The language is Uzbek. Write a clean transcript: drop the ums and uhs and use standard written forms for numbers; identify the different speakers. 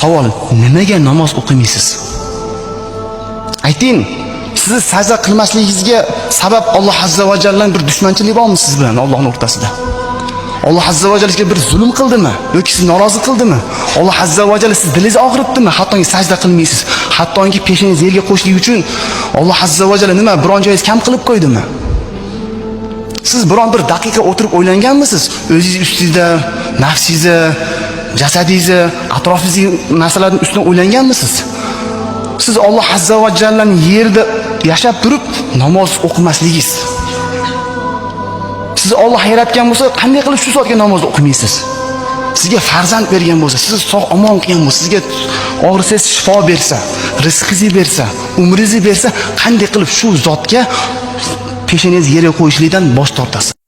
Speaker 1: Savol, nimaga namoz o'qimaysiz? Ayting, sizni sajda qilmasligingizga sabab Alloh azza va jallaning bir dushmanchiligi bormi siz bilan Allohning o'rtasida? Alloh azza va jalla sizga bir zulm qildimi yoki sizni norozi qildimi? Alloh azza va jalla siz dilingizni og'ritdimi? Hattoki sajda qilmaysiz. Hattoki peshingiz yerga qo'yishlik uchun Alloh azza va jalla nima biron joyingiz kam qilib qo'ydimi? Siz biron bir daqiqa o'tirib o'ylanganmisiz? O'zingiz ustida, nafsingizni, jasadingizni, atrofingizdagi narsalarning ustidan o'ylanganmisiz? Siz Alloh azza va jallaning yerida yashab turib namoz o'qimasligingiz. Sizni Alloh yaratgan bo'lsa, qanday qilib shu soatga namoz o'qimaysiz? Sizga farzand bergan bo'lsa, sizni sog' omon qilgan bo'lsa, sizga og'risangiz shifo bersa, rizqingizni bersa, umringizni bersa, qanday qilib shu zotga peshinangizni yerga qo'yishlikdan bosh tortasiz?